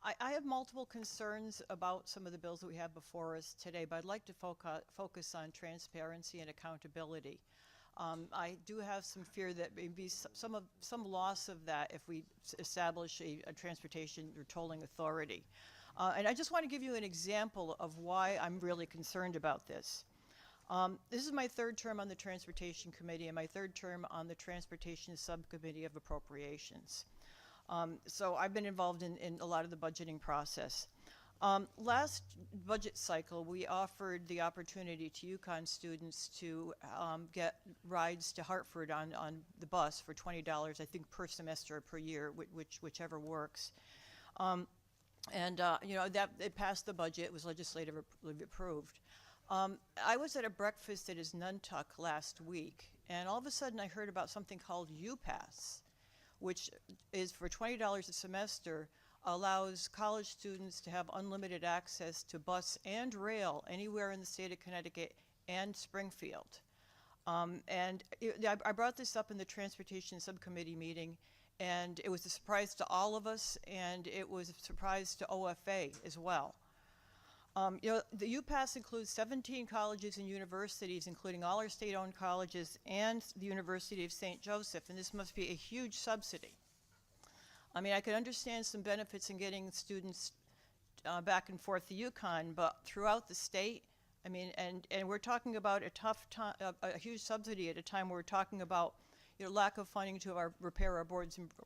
I have multiple concerns about some of the bills that we have before us today, but I'd like to focus on transparency and accountability. I do have some fear that maybe some loss of that if we establish a transportation or tolling authority. And I just want to give you an example of why I'm really concerned about this. This is my third term on the Transportation Committee and my third term on the Transportation Subcommittee of Appropriations. So I've been involved in a lot of the budgeting process. Last budget cycle, we offered the opportunity to Yukon students to get rides to Hartford on the bus for $20, I think, per semester or per year, whichever works. That it passed the budget. It was legislatively approved. I was at a breakfast at his Nuntuck last week, and all of a sudden I heard about something called UPass, which is for $20 a semester, allows college students to have unlimited access to bus and rail anywhere in the state of Connecticut and Springfield. I brought this up in the Transportation Subcommittee meeting, and it was a surprise to all of us, and it was a surprise to OFA as well. The UPass includes 17 colleges and universities, including all our state-owned colleges and the University of St. Joseph, and this must be a huge subsidy. I mean, I could understand some benefits in getting students back and forth to Yukon, but throughout the state, I mean, and we're talking about a tough time, a huge subsidy at a time where we're talking about lack of funding to repair our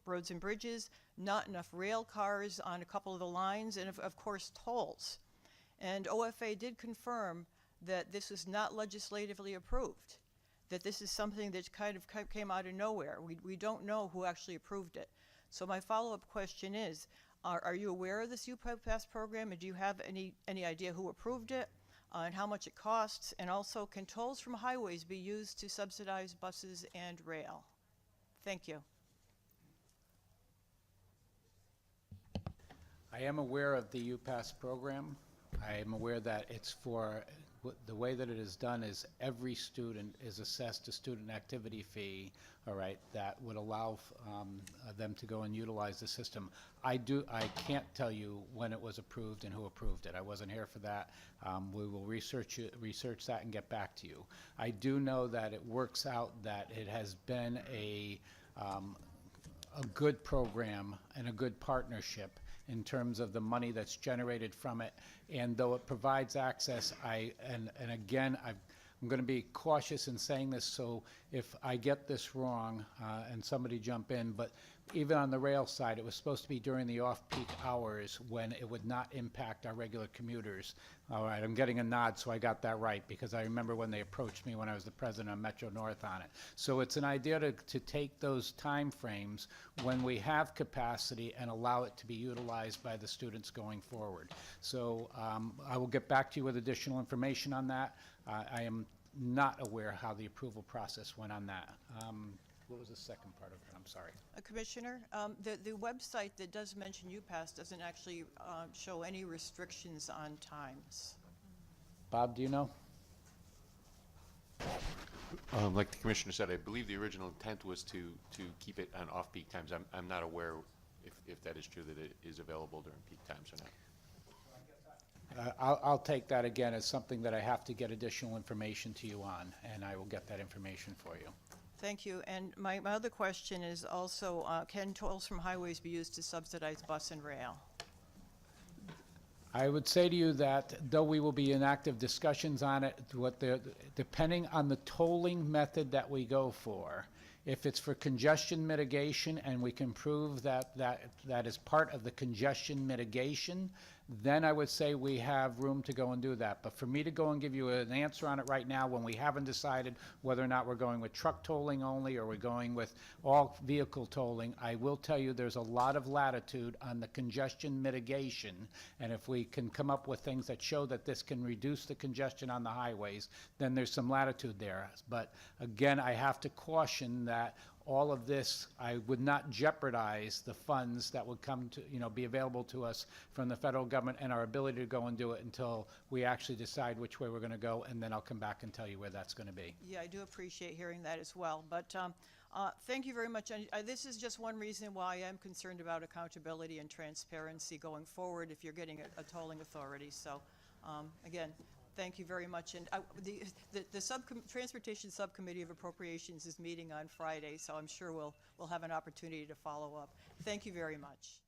roads and bridges, not enough rail cars on a couple of the lines, and of course tolls. And OFA did confirm that this was not legislatively approved, that this is something that kind of came out of nowhere. We don't know who actually approved it. So my follow-up question is, are you aware of this UPass program, and do you have any idea who approved it and how much it costs? And also, can tolls from highways be used to subsidize buses and rail? Thank you. I am aware of the UPass program. I am aware that it's for, the way that it is done is every student is assessed a student activity fee, all right, that would allow them to go and utilize the system. I can't tell you when it was approved and who approved it. I wasn't here for that. We will research that and get back to you. I do know that it works out that it has been a good program and a good partnership in terms of the money that's generated from it. And though it provides access, and again, I'm going to be cautious in saying this, so if I get this wrong, and somebody jump in, but even on the rail side, it was supposed to be during the off-peak hours when it would not impact our regular commuters. All right, I'm getting a nod, so I got that right, because I remember when they approached me when I was the president of Metro North on it. So it's an idea to take those time frames when we have capacity and allow it to be utilized by the students going forward. So I will get back to you with additional information on that. I am not aware how the approval process went on that. What was the second part of it? I'm sorry. Commissioner, the website that does mention UPass doesn't actually show any restrictions on times. Bob, do you know? Like the commissioner said, I believe the original intent was to keep it on off-peak times. I'm not aware if that is true, that it is available during peak times or not. I'll take that again as something that I have to get additional information to you on, and I will get that information for you. Thank you. And my other question is also, can tolls from highways be used to subsidize bus and rail? I would say to you that though we will be in active discussions on it, depending on the tolling method that we go for, if it's for congestion mitigation and we can prove that is part of the congestion mitigation, then I would say we have room to go and do that. But for me to go and give you an answer on it right now when we haven't decided whether or not we're going with truck tolling only or we're going with all vehicle tolling, I will tell you there's a lot of latitude on the congestion mitigation. And if we can come up with things that show that this can reduce the congestion on the highways, then there's some latitude there. But again, I have to caution that all of this, I would not jeopardize the funds that would come to, be available to us from the federal government and our ability to go and do it until we actually decide which way we're going to go, and then I'll come back and tell you where that's going to be. Yeah, I do appreciate hearing that as well. But Thank you very much. And this is just one reason why I'm concerned about accountability and transparency going forward if you're getting a tolling authority. So, again, thank you very much. And the Transportation Subcommittee of Appropriations is meeting on Friday, so I'm sure we'll have an opportunity to follow up. Thank you very much.